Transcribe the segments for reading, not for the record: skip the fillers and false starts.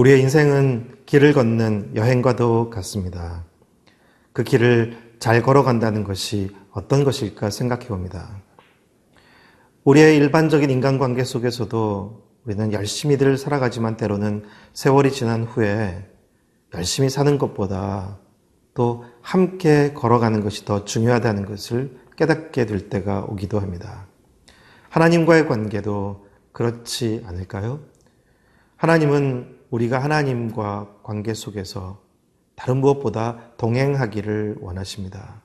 우리의 인생은 길을 걷는 여행과도 같습니다. 그 길을 잘 걸어간다는 것이 어떤 것일까 생각해 봅니다. 우리의 일반적인 인간관계 속에서도 우리는 열심히들 살아가지만 때로는 세월이 지난 후에 열심히 사는 것보다 또 함께 걸어가는 것이 더 중요하다는 것을 깨닫게 될 때가 오기도 합니다. 하나님과의 관계도 그렇지 않을까요? 하나님은 우리가 하나님과 관계 속에서 다른 무엇보다 동행하기를 원하십니다.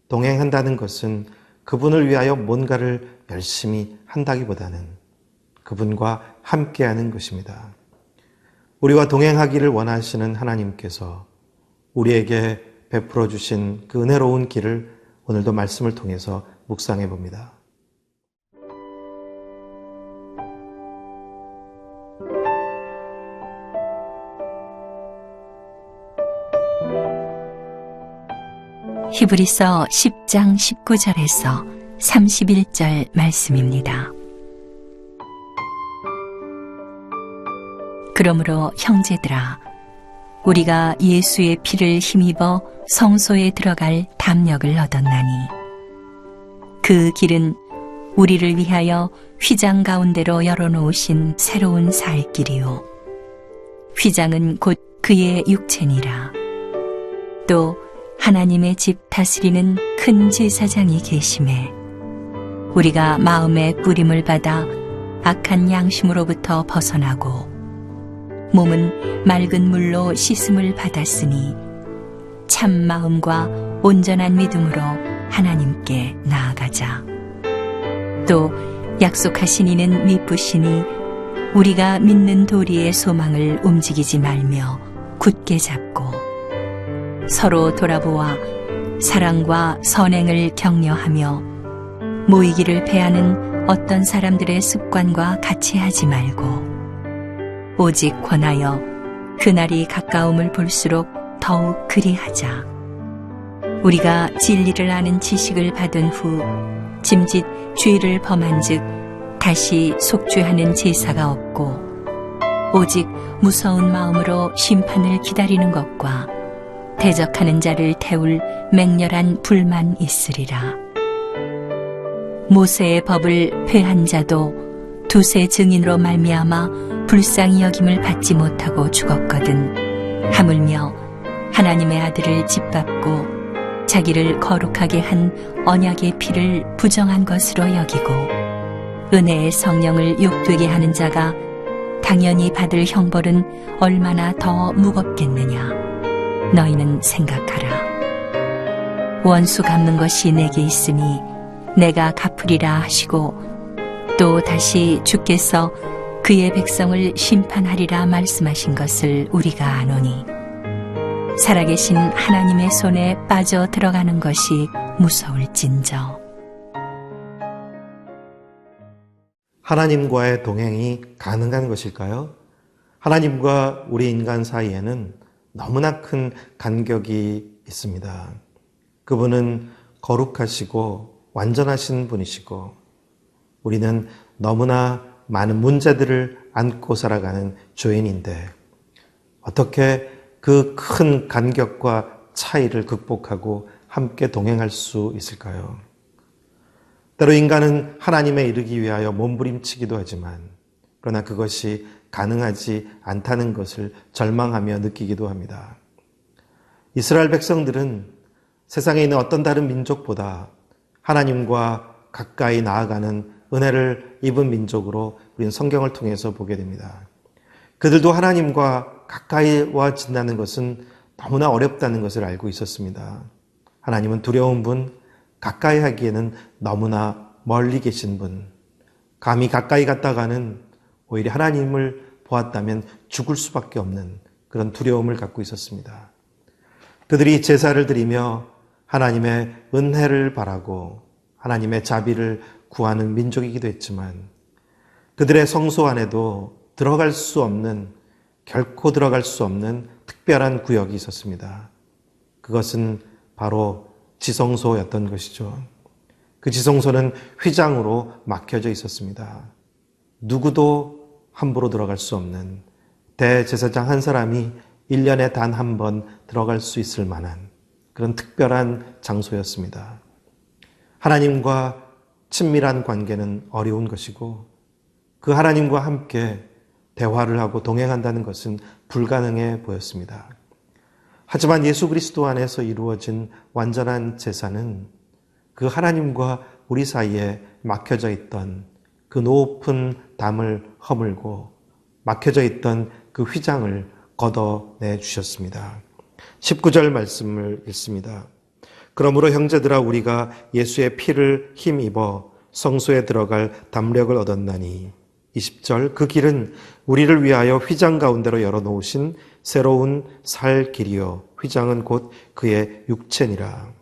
동행한다는 것은 그분을 위하여 뭔가를 열심히 한다기보다는 그분과 함께하는 것입니다. 우리와 동행하기를 원하시는 하나님께서 우리에게 베풀어 주신 그 은혜로운 길을 오늘도 말씀을 통해서 묵상해 봅니다. 히브리서 10장 19절에서 31절 말씀입니다. 그러므로 형제들아, 우리가 예수의 피를 힘입어 성소에 들어갈 담력을 얻었나니 그 길은 우리를 위하여 휘장 가운데로 열어놓으신 새로운 살 길이요 휘장은 곧 그의 육체니라. 또 하나님의 집 다스리는 큰 제사장이 계심에 우리가 마음의 뿌림을 받아 악한 양심으로부터 벗어나고 몸은 맑은 물로 씻음을 받았으니 참 마음과 온전한 믿음으로 하나님께 나아가자. 또 약속하신 이는 미쁘시니 우리가 믿는 도리의 소망을 움직이지 말며 굳게 잡고 서로 돌아보아 사랑과 선행을 격려하며 모이기를 패하는 어떤 사람들의 습관과 같이 하지 말고 오직 권하여 그날이 가까움을 볼수록 더욱 그리하자. 우리가 진리를 아는 지식을 받은 후 짐짓 죄를 범한즉 다시 속죄하는 제사가 없고 오직 무서운 마음으로 심판을 기다리는 것과 대적하는 자를 태울 맹렬한 불만 있으리라. 모세의 법을 폐한 자도 두세 증인으로 말미암아 불쌍히 여김을 받지 못하고 죽었거든. 하물며 하나님의 아들을 짓밟고 자기를 거룩하게 한 언약의 피를 부정한 것으로 여기고 은혜의 성령을 욕되게 하는 자가 당연히 받을 형벌은 얼마나 더 무겁겠느냐. 너희는 생각하라. 원수 갚는 것이 내게 있으니 내가 갚으리라 하시고 또 다시 주께서 그의 백성을 심판하리라 말씀하신 것을 우리가 아노니 살아계신 하나님의 손에 빠져 들어가는 것이 무서울진저. 하나님과의 동행이 가능한 것일까요? 하나님과 우리 인간 사이에는 너무나 큰 간격이 있습니다. 그분은 거룩하시고 완전하신 분이시고 우리는 너무나 많은 문제들을 안고 살아가는 죄인인데 어떻게 그 큰 간격과 차이를 극복하고 함께 동행할 수 있을까요? 때로 인간은 하나님에 이르기 위하여 몸부림치기도 하지만 그러나 그것이 가능하지 않다는 것을 절망하며 느끼기도 합니다. 이스라엘 백성들은 세상에 있는 어떤 다른 민족보다 하나님과 가까이 나아가는 은혜를 입은 민족으로 우리는 성경을 통해서 보게 됩니다. 그들도 하나님과 가까이 와진다는 것은 너무나 어렵다는 것을 알고 있었습니다. 하나님은 두려운 분, 가까이 하기에는 너무나 멀리 계신 분, 감히 가까이 갔다가는 오히려 하나님을 보았다면 죽을 수밖에 없는 그런 두려움을 갖고 있었습니다. 그들이 제사를 드리며 하나님의 은혜를 바라고 하나님의 자비를 구하는 민족이기도 했지만 그들의 성소 안에도 들어갈 수 없는, 결코 들어갈 수 없는 특별한 구역이 있었습니다. 그것은 바로 지성소였던 것이죠. 그 지성소는 휘장으로 막혀져 있었습니다. 누구도 함부로 들어갈 수 없는 대제사장 한 사람이 1년에 단 한 번 들어갈 수 있을 만한 그런 특별한 장소였습니다. 하나님과 친밀한 관계는 어려운 것이고 그 하나님과 함께 대화를 하고 동행한다는 것은 불가능해 보였습니다. 하지만 예수 그리스도 안에서 이루어진 완전한 제사는 그 하나님과 우리 사이에 막혀져 있던 그 높은 담을 허물고 막혀져 있던 그 휘장을 걷어내 주셨습니다. 19절 말씀을 읽습니다. 그러므로 형제들아 우리가 예수의 피를 힘입어 성소에 들어갈 담력을 얻었나니 20절 그 길은 우리를 위하여 휘장 가운데로 열어놓으신 새로운 살 길이요 휘장은 곧 그의 육체니라.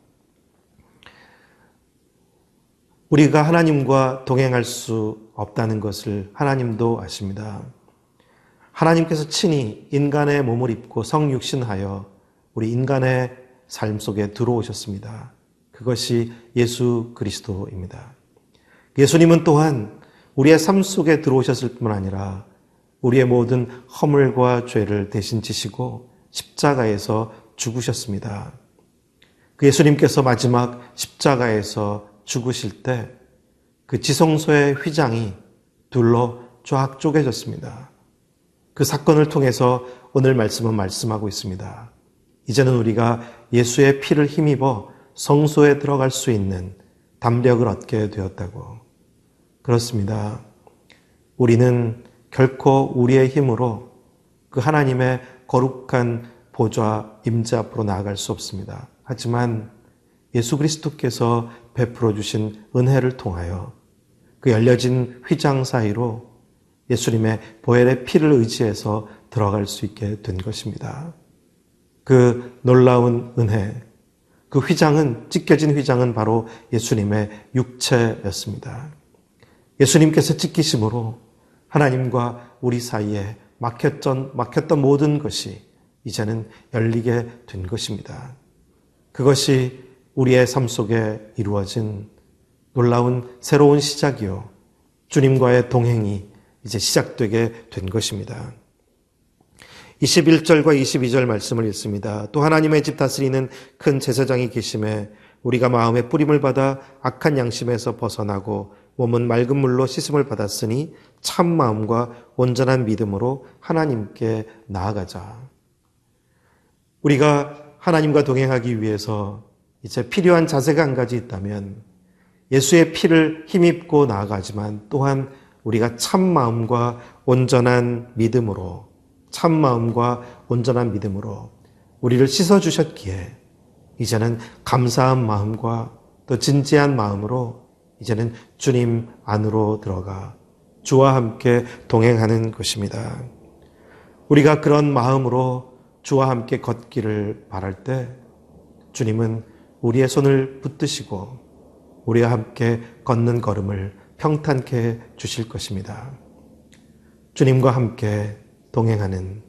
우리가 하나님과 동행할 수 없다는 것을 하나님도 아십니다. 하나님께서 친히 인간의 몸을 입고 성육신하여 우리 인간의 삶 속에 들어오셨습니다. 그것이 예수 그리스도입니다. 예수님은 또한 우리의 삶 속에 들어오셨을 뿐 아니라 우리의 모든 허물과 죄를 대신 지시고 십자가에서 죽으셨습니다. 그 예수님께서 마지막 십자가에서 죽으실 때 그 지성소의 휘장이 둘로 쫙 쪼개졌습니다. 그 사건을 통해서 오늘 말씀은 말씀하고 있습니다. 이제는 우리가 예수의 피를 힘입어 성소에 들어갈 수 있는 담력을 얻게 되었다고. 그렇습니다. 우리는 결코 우리의 힘으로 그 하나님의 거룩한 보좌 임재 앞으로 나아갈 수 없습니다. 하지만 예수 그리스도께서 베풀어 주신 은혜를 통하여 그 열려진 휘장 사이로 예수님의 보혈의 피를 의지해서 들어갈 수 있게 된 것입니다. 그 놀라운 은혜, 그 휘장은, 찢겨진 휘장은 바로 예수님의 육체였습니다. 예수님께서 찢기심으로 하나님과 우리 사이에 막혔던 모든 것이 이제는 열리게 된 것입니다. 그것이 우리의 삶 속에 이루어진 놀라운 새로운 시작이요. 주님과의 동행이 이제 시작되게 된 것입니다. 21절과 22절 말씀을 읽습니다. 또 하나님의 집 다스리는 큰 제사장이 계심에 우리가 마음의 뿌림을 받아 악한 양심에서 벗어나고 몸은 맑은 물로 씻음을 받았으니 참 마음과 온전한 믿음으로 하나님께 나아가자. 우리가 하나님과 동행하기 위해서 이제 필요한 자세가 한 가지 있다면 예수의 피를 힘입고 나아가지만 또한 우리가 참 마음과 온전한 믿음으로 우리를 씻어주셨기에 이제는 감사한 마음과 또 진지한 마음으로 이제는 주님 안으로 들어가 주와 함께 동행하는 것입니다. 우리가 그런 마음으로 주와 함께 걷기를 바랄 때 주님은 우리의 손을 붙드시고 우리와 함께 걷는 걸음을 평탄케 해 주실 것입니다. 주님과 함께 동행하는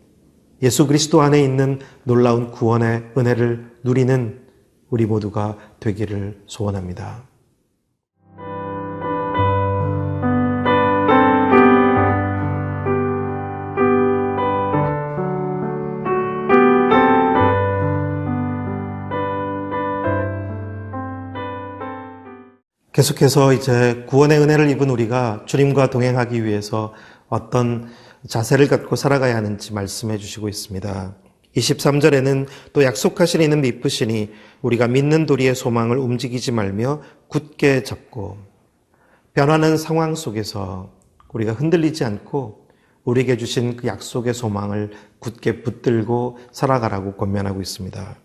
예수 그리스도 안에 있는 놀라운 구원의 은혜를 누리는 우리 모두가 되기를 소원합니다. 계속해서 이제 구원의 은혜를 입은 우리가 주님과 동행하기 위해서 어떤 자세를 갖고 살아가야 하는지 말씀해 주시고 있습니다. 23절에는 또 약속하신 이는 미쁘시니 우리가 믿는 도리의 소망을 움직이지 말며 굳게 잡고, 변하는 상황 속에서 우리가 흔들리지 않고 우리에게 주신 그 약속의 소망을 굳게 붙들고 살아가라고 권면하고 있습니다.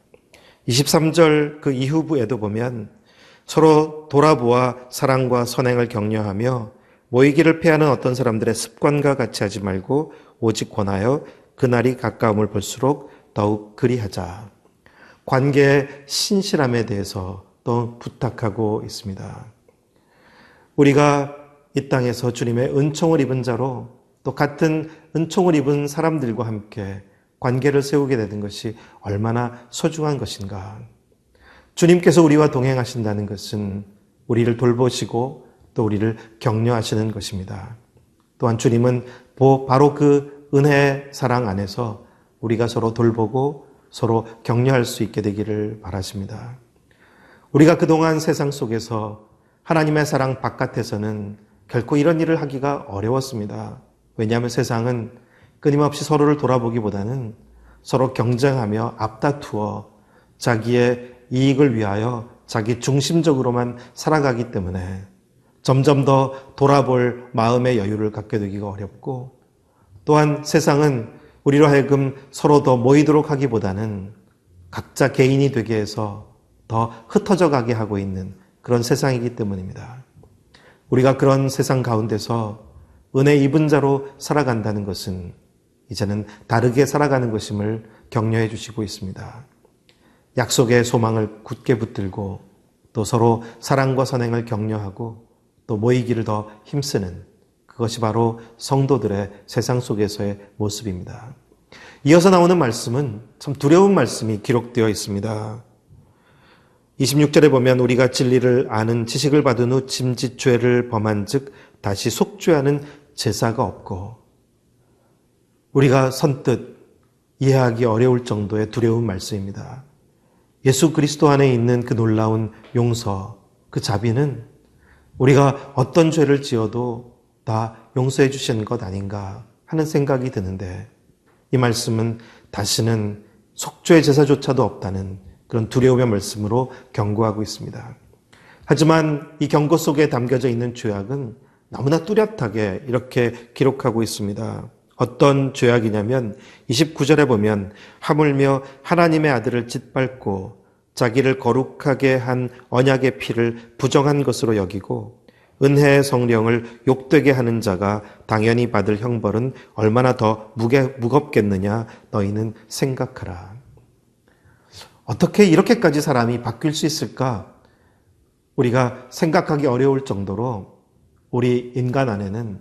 23절 그 이후부에도 보면 서로 돌아보아 사랑과 선행을 격려하며 모이기를 피하는 어떤 사람들의 습관과 같이 하지 말고 오직 권하여 그날이 가까움을 볼수록 더욱 그리하자. 관계의 신실함에 대해서 또 부탁하고 있습니다. 우리가 이 땅에서 주님의 은총을 입은 자로 또 같은 은총을 입은 사람들과 함께 관계를 세우게 되는 것이 얼마나 소중한 것인가. 주님께서 우리와 동행하신다는 것은 우리를 돌보시고 또 우리를 격려하시는 것입니다. 또한 주님은 바로 그 은혜의 사랑 안에서 우리가 서로 돌보고 서로 격려할 수 있게 되기를 바라십니다. 우리가 그동안 세상 속에서 하나님의 사랑 바깥에서는 결코 이런 일을 하기가 어려웠습니다. 왜냐하면 세상은 끊임없이 서로를 돌아보기보다는 서로 경쟁하며 앞다투어 자기의 이익을 위하여 자기 중심적으로만 살아가기 때문에 점점 더 돌아볼 마음의 여유를 갖게 되기가 어렵고, 또한 세상은 우리로 하여금 서로 더 모이도록 하기보다는 각자 개인이 되게 해서 더 흩어져 가게 하고 있는 그런 세상이기 때문입니다. 우리가 그런 세상 가운데서 은혜 입은 자로 살아간다는 것은 이제는 다르게 살아가는 것임을 격려해 주시고 있습니다. 약속의 소망을 굳게 붙들고 또 서로 사랑과 선행을 격려하고 또 모이기를 더 힘쓰는, 그것이 바로 성도들의 세상 속에서의 모습입니다. 이어서 나오는 말씀은 참 두려운 말씀이 기록되어 있습니다. 26절에 보면 우리가 진리를 아는 지식을 받은 후 짐짓 죄를 범한 즉 다시 속죄하는 제사가 없고, 우리가 선뜻 이해하기 어려울 정도의 두려운 말씀입니다. 예수 그리스도 안에 있는 그 놀라운 용서, 그 자비는 우리가 어떤 죄를 지어도 다 용서해 주시는 것 아닌가 하는 생각이 드는데, 이 말씀은 다시는 속죄의 제사조차도 없다는 그런 두려움의 말씀으로 경고하고 있습니다. 하지만 이 경고 속에 담겨져 있는 죄악은 너무나 뚜렷하게 이렇게 기록하고 있습니다. 어떤 죄악이냐면 29절에 보면 하물며 하나님의 아들을 짓밟고 자기를 거룩하게 한 언약의 피를 부정한 것으로 여기고 은혜의 성령을 욕되게 하는 자가 당연히 받을 형벌은 얼마나 더 무겁겠느냐 너희는 생각하라. 어떻게 이렇게까지 사람이 바뀔 수 있을까? 우리가 생각하기 어려울 정도로 우리 인간 안에는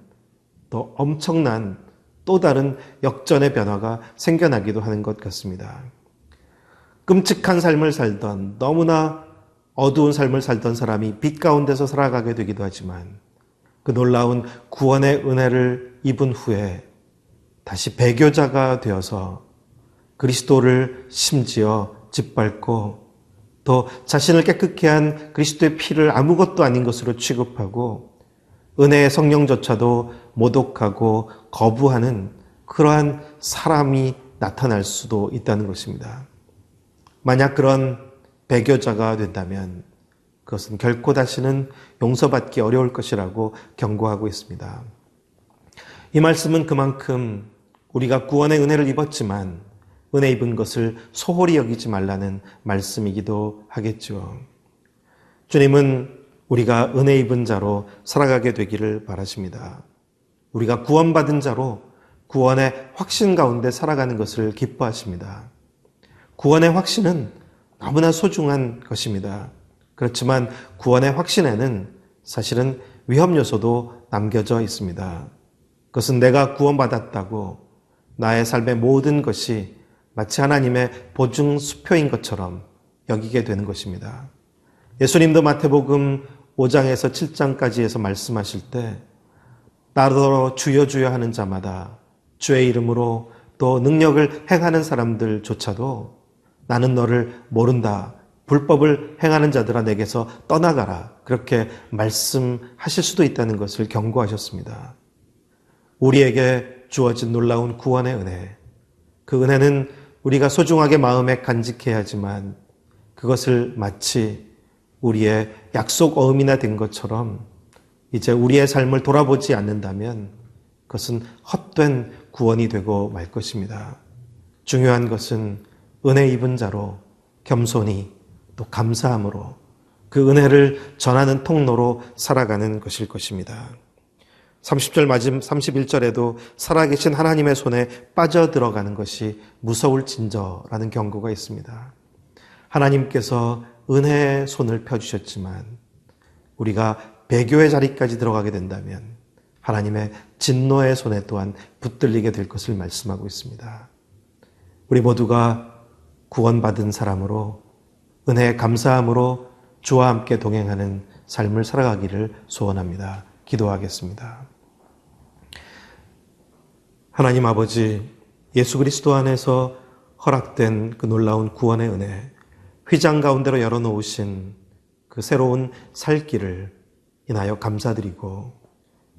또 엄청난 또 다른 역전의 변화가 생겨나기도 하는 것 같습니다. 끔찍한 삶을 살던, 너무나 어두운 삶을 살던 사람이 빛 가운데서 살아가게 되기도 하지만 그 놀라운 구원의 은혜를 입은 후에 다시 배교자가 되어서 그리스도를 심지어 짓밟고 또 자신을 깨끗게 한 그리스도의 피를 아무것도 아닌 것으로 취급하고 은혜의 성령조차도 모독하고 거부하는 그러한 사람이 나타날 수도 있다는 것입니다. 만약 그런 배교자가 된다면 그것은 결코 다시는 용서받기 어려울 것이라고 경고하고 있습니다. 이 말씀은 그만큼 우리가 구원의 은혜를 입었지만 은혜 입은 것을 소홀히 여기지 말라는 말씀이기도 하겠죠. 주님은 우리가 은혜 입은 자로 살아가게 되기를 바라십니다. 우리가 구원받은 자로 구원의 확신 가운데 살아가는 것을 기뻐하십니다. 구원의 확신은 너무나 소중한 것입니다. 그렇지만 구원의 확신에는 사실은 위험 요소도 남겨져 있습니다. 그것은 내가 구원받았다고 나의 삶의 모든 것이 마치 하나님의 보증 수표인 것처럼 여기게 되는 것입니다. 예수님도 마태복음 5장에서 7장까지 해서 말씀하실 때 나더러 주여 주여 하는 자마다 주의 이름으로 또 능력을 행하는 사람들조차도 나는 너를 모른다. 불법을 행하는 자들아 내게서 떠나가라. 그렇게 말씀하실 수도 있다는 것을 경고하셨습니다. 우리에게 주어진 놀라운 구원의 은혜. 그 은혜는 우리가 소중하게 마음에 간직해야 하지만 그것을 마치 우리의 약속 어음이나 된 것처럼 이제 우리의 삶을 돌아보지 않는다면 그것은 헛된 구원이 되고 말 것입니다. 중요한 것은 은혜 입은 자로 겸손히 또 감사함으로 그 은혜를 전하는 통로로 살아가는 것일 것입니다. 30절 마지막 31절에도 살아계신 하나님의 손에 빠져들어가는 것이 무서울 진저라는 경고가 있습니다. 하나님께서 은혜의 손을 펴주셨지만 우리가 배교의 자리까지 들어가게 된다면 하나님의 진노의 손에 또한 붙들리게 될 것을 말씀하고 있습니다. 우리 모두가 구원받은 사람으로 은혜에 감사함으로 주와 함께 동행하는 삶을 살아가기를 소원합니다. 기도하겠습니다. 하나님 아버지, 예수 그리스도 안에서 허락된 그 놀라운 구원의 은혜, 휘장 가운데로 열어놓으신 그 새로운 살 길을 인하여 감사드리고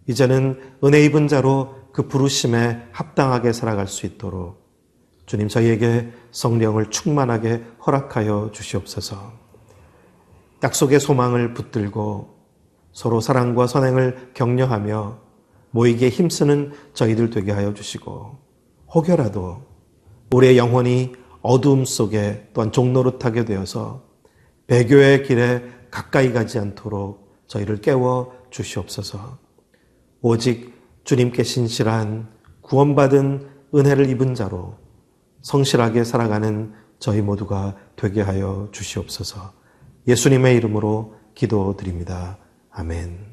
이제는 은혜 입은 자로 그 부르심에 합당하게 살아갈 수 있도록 주님 저희에게 성령을 충만하게 허락하여 주시옵소서. 약속의 소망을 붙들고 서로 사랑과 선행을 격려하며 모이기에 힘쓰는 저희들 되게 하여 주시고 혹여라도 우리의 영혼이 어두움 속에 또한 종노릇하게 되어서 배교의 길에 가까이 가지 않도록 저희를 깨워 주시옵소서. 오직 주님께 신실한 구원받은 은혜를 입은 자로 성실하게 살아가는 저희 모두가 되게 하여 주시옵소서. 예수님의 이름으로 기도드립니다. 아멘.